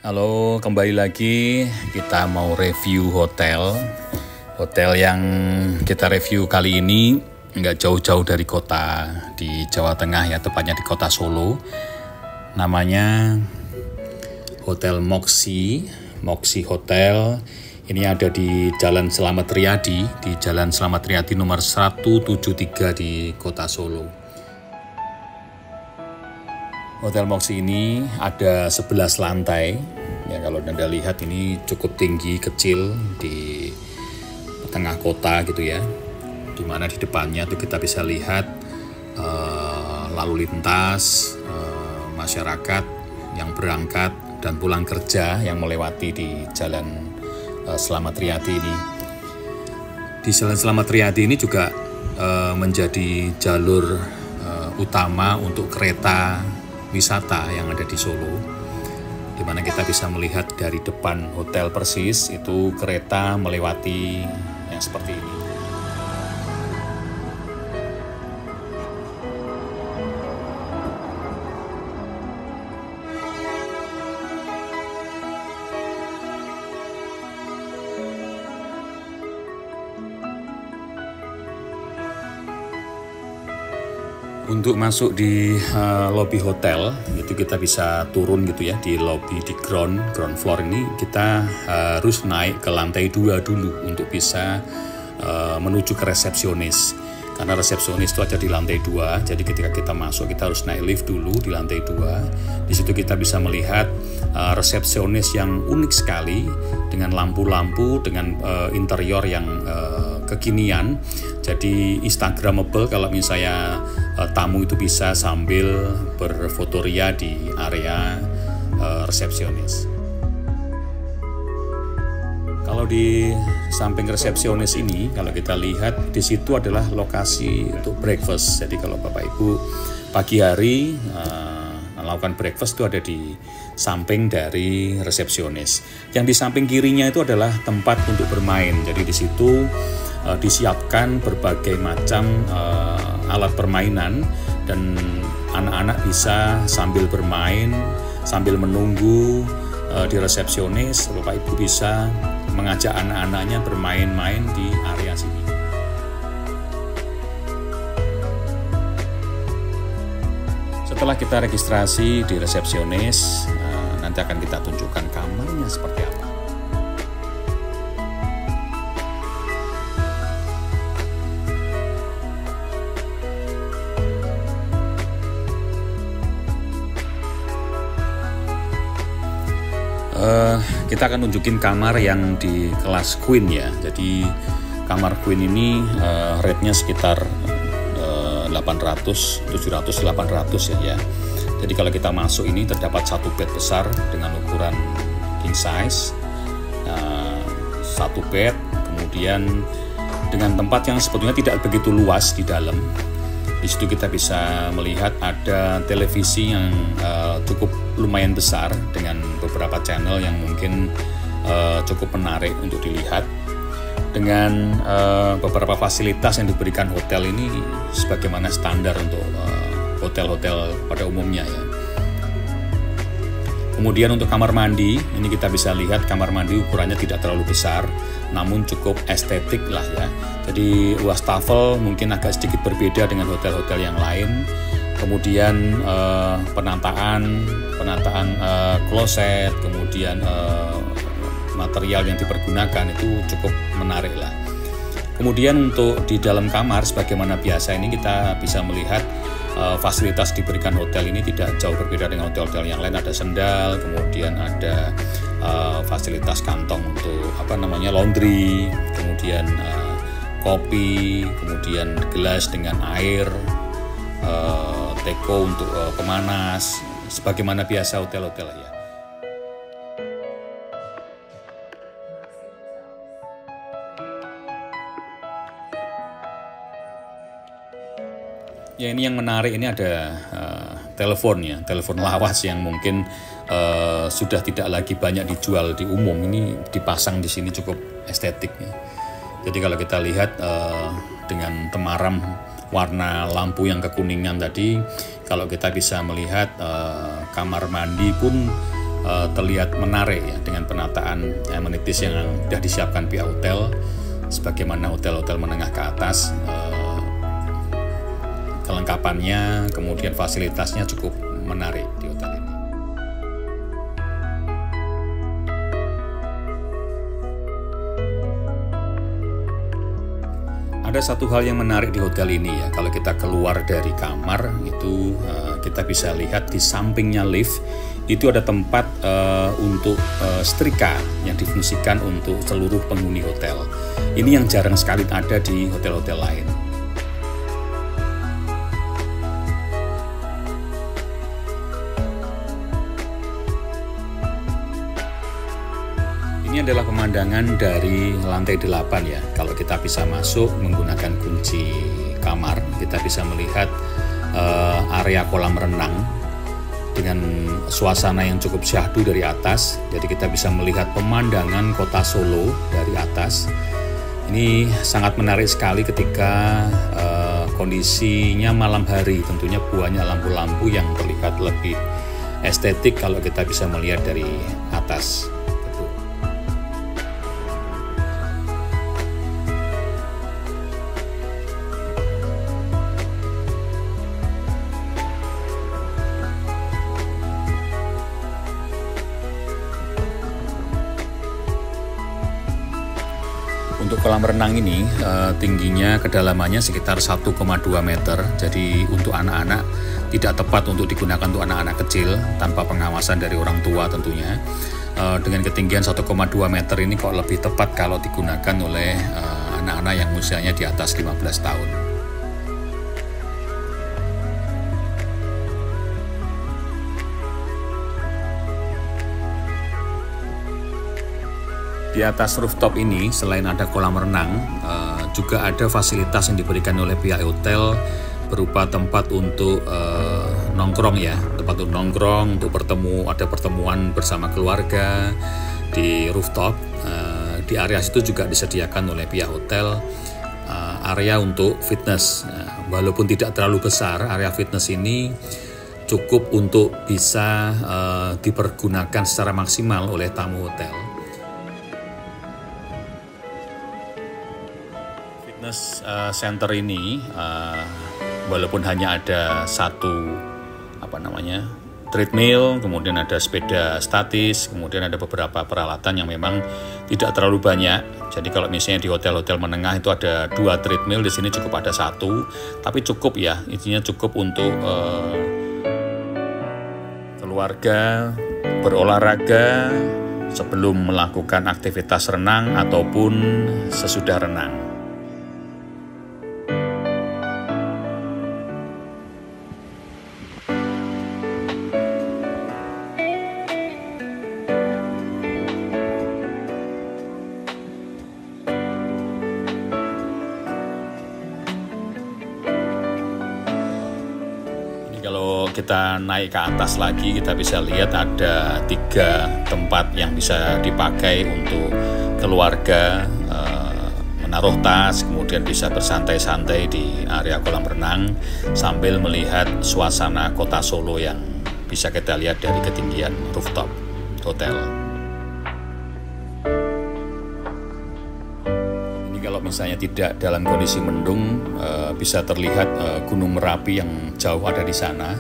Halo, kembali lagi kita mau review hotel. Hotel yang kita review kali ini nggak jauh-jauh dari kota di Jawa Tengah ya, tepatnya di kota Solo. Namanya Hotel Moxy Hotel. Ini ada di Jalan Slamet Riyadi, di Jalan Slamet Riyadi nomor 173 di kota Solo. Hotel Moxy ini ada 11 lantai. Ya, kalau Anda lihat ini cukup tinggi, kecil di tengah kota gitu ya. Dimana di depannya tuh kita bisa lihat lalu lintas masyarakat yang berangkat dan pulang kerja yang melewati di Jalan Slamet Riyadi ini. Di Jalan Slamet Riyadi ini juga menjadi jalur utama untuk kereta wisata yang ada di Solo, di mana kita bisa melihat dari depan hotel persis itu kereta melewati yang seperti ini. Untuk masuk di lobby hotel itu kita bisa turun gitu ya, di lobby di ground floor ini kita harus naik ke lantai 2 dulu untuk bisa menuju ke resepsionis, karena resepsionis itu ada di lantai 2. Jadi ketika kita masuk kita harus naik lift dulu di lantai 2. Di situ kita bisa melihat resepsionis yang unik sekali dengan lampu-lampu, dengan interior yang kekinian. Jadi instagramable kalau misalnya tamu itu bisa sambil berfotoria di area resepsionis. Kalau di samping resepsionis ini, kalau kita lihat di situ adalah lokasi untuk breakfast. Jadi kalau Bapak Ibu pagi hari melakukan breakfast itu ada di samping dari resepsionis. Yang di samping kirinya itu adalah tempat untuk bermain. Jadi di situ disiapkan berbagai macam alat permainan dan anak-anak bisa sambil bermain, sambil menunggu di resepsionis. Bapak Ibu bisa mengajak anak-anaknya bermain-main di area sini. Setelah kita registrasi di resepsionis, nanti akan kita tunjukkan kamarnya seperti apa. Kita akan nunjukin kamar yang di kelas queen ya. Jadi kamar queen ini rate-nya sekitar 700-800 ya. Jadi kalau kita masuk ini terdapat satu bed besar dengan ukuran king size, satu bed, kemudian dengan tempat yang sebetulnya tidak begitu luas di dalam. Di situ kita bisa melihat ada televisi yang cukup lumayan besar dengan beberapa channel yang mungkin cukup menarik untuk dilihat. Dengan beberapa fasilitas yang diberikan hotel ini sebagaimana standar untuk hotel-hotel pada umumnya ya. Kemudian untuk kamar mandi, ini kita bisa lihat kamar mandi ukurannya tidak terlalu besar, namun cukup estetik lah ya. Jadi wastafel mungkin agak sedikit berbeda dengan hotel-hotel yang lain. Kemudian penataan kloset, kemudian material yang dipergunakan itu cukup menarik lah. Kemudian untuk di dalam kamar sebagaimana biasa ini kita bisa melihat fasilitas diberikan hotel ini tidak jauh berbeda dengan hotel-hotel yang lain. Ada sendal, kemudian ada fasilitas kantong untuk laundry, kemudian kopi, kemudian gelas dengan air, teko untuk pemanas, sebagaimana biasa hotel-hotel ya. Ya, ini yang menarik, ini ada telepon lawas yang mungkin sudah tidak lagi banyak dijual di umum. Ini dipasang di sini cukup estetik ya. Jadi kalau kita lihat dengan temaram warna lampu yang kekuningan tadi, kalau kita bisa melihat kamar mandi pun terlihat menarik ya dengan penataan amenities yang sudah disiapkan pihak hotel, sebagaimana hotel-hotel menengah ke atas. Kelengkapannya, kemudian fasilitasnya cukup menarik di hotel ini. Ada satu hal yang menarik di hotel ini ya, kalau kita keluar dari kamar itu kita bisa lihat di sampingnya lift itu ada tempat untuk setrika yang difungsikan untuk seluruh penghuni hotel. Ini yang jarang sekali ada di hotel-hotel lain. Ini adalah pemandangan dari lantai 8 ya. Kalau kita bisa masuk menggunakan kunci kamar, kita bisa melihat area kolam renang dengan suasana yang cukup syahdu dari atas. Jadi kita bisa melihat pemandangan kota Solo dari atas. Ini sangat menarik sekali ketika kondisinya malam hari. Tentunya banyak lampu-lampu yang terlihat lebih estetik kalau kita bisa melihat dari atas. Untuk kolam renang ini tingginya kedalamannya sekitar 1,2 meter. Jadi untuk anak-anak tidak tepat untuk digunakan untuk anak-anak kecil tanpa pengawasan dari orang tua tentunya. Dengan ketinggian 1,2 meter ini kok lebih tepat kalau digunakan oleh anak-anak yang usianya di atas 15 tahun. Di atas rooftop ini, selain ada kolam renang, juga ada fasilitas yang diberikan oleh pihak hotel berupa tempat untuk nongkrong ya, tempat untuk nongkrong, untuk ada pertemuan bersama keluarga di rooftop. Di area situ juga disediakan oleh pihak hotel area untuk fitness. Walaupun tidak terlalu besar, area fitness ini cukup untuk bisa dipergunakan secara maksimal oleh tamu hotel. Fitness center ini walaupun hanya ada satu treadmill, kemudian ada sepeda statis, kemudian ada beberapa peralatan yang memang tidak terlalu banyak. Jadi kalau misalnya di hotel-hotel menengah itu ada 2 treadmill, di sini cukup ada 1, tapi cukup ya, isinya cukup untuk keluarga berolahraga sebelum melakukan aktivitas renang ataupun sesudah renang. Kalau kita naik ke atas lagi, kita bisa lihat ada 3 tempat yang bisa dipakai untuk keluarga menaruh tas, kemudian bisa bersantai-santai di area kolam renang sambil melihat suasana kota Solo yang bisa kita lihat dari ketinggian rooftop hotel. Kalau misalnya tidak dalam kondisi mendung, bisa terlihat Gunung Merapi yang jauh ada di sana,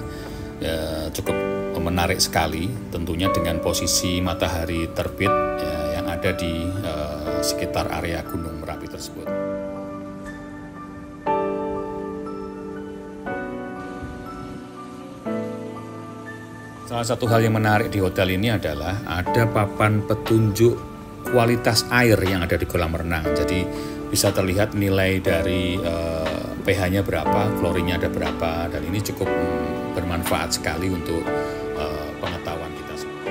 cukup menarik sekali tentunya dengan posisi matahari terbit yang ada di sekitar area Gunung Merapi tersebut. Salah satu hal yang menarik di hotel ini adalah ada papan petunjuk kualitas air yang ada di kolam renang. Jadi bisa terlihat nilai dari pH-nya berapa, klorinnya ada berapa, dan ini cukup bermanfaat sekali untuk pengetahuan kita semua.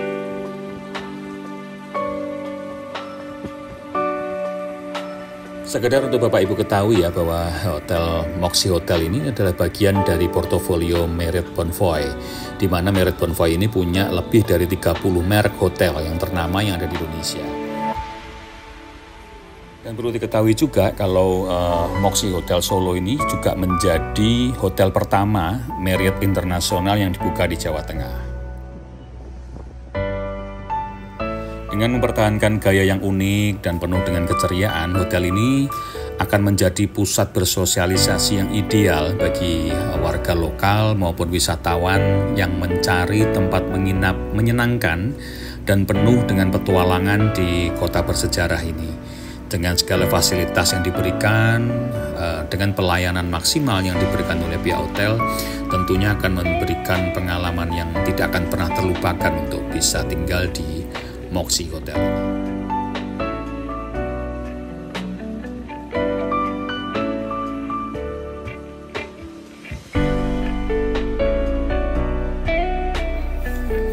Sekedar untuk Bapak Ibu ketahui ya bahwa Hotel Moxy Hotel ini adalah bagian dari portofolio Marriott Bonvoy, di mana Marriott Bonvoy ini punya lebih dari 30 merek hotel yang ternama yang ada di Indonesia. Dan perlu diketahui juga kalau Moxy Hotel Solo ini juga menjadi hotel pertama Marriott Internasional yang dibuka di Jawa Tengah. Dengan mempertahankan gaya yang unik dan penuh dengan keceriaan, hotel ini akan menjadi pusat bersosialisasi yang ideal bagi warga lokal maupun wisatawan yang mencari tempat menginap menyenangkan dan penuh dengan petualangan di kota bersejarah ini. Dengan segala fasilitas yang diberikan, dengan pelayanan maksimal yang diberikan oleh pihak hotel, tentunya akan memberikan pengalaman yang tidak akan pernah terlupakan untuk bisa tinggal di Moxy Hotel.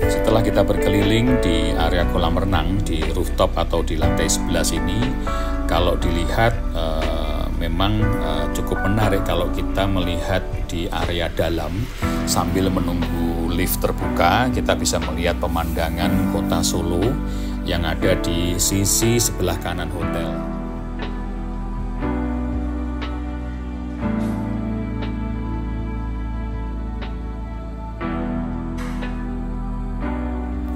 Setelah kita berkeliling di area kolam renang di rooftop atau di lantai 11 ini, kalau dilihat memang cukup menarik kalau kita melihat di area dalam sambil menunggu lift terbuka. Kita bisa melihat pemandangan kota Solo yang ada di sisi sebelah kanan hotel.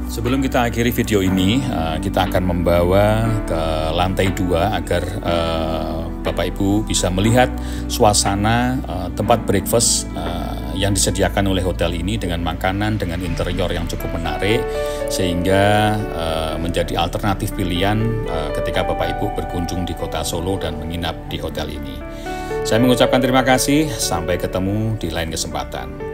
Sebelum kita akhiri video ini, kita akan membawa ke lantai 2 agar Bapak Ibu bisa melihat suasana tempat breakfast yang disediakan oleh hotel ini dengan makanan, dengan interior yang cukup menarik, sehingga menjadi alternatif pilihan ketika Bapak Ibu berkunjung di kota Solo dan menginap di hotel ini. Saya mengucapkan terima kasih, sampai ketemu di lain kesempatan.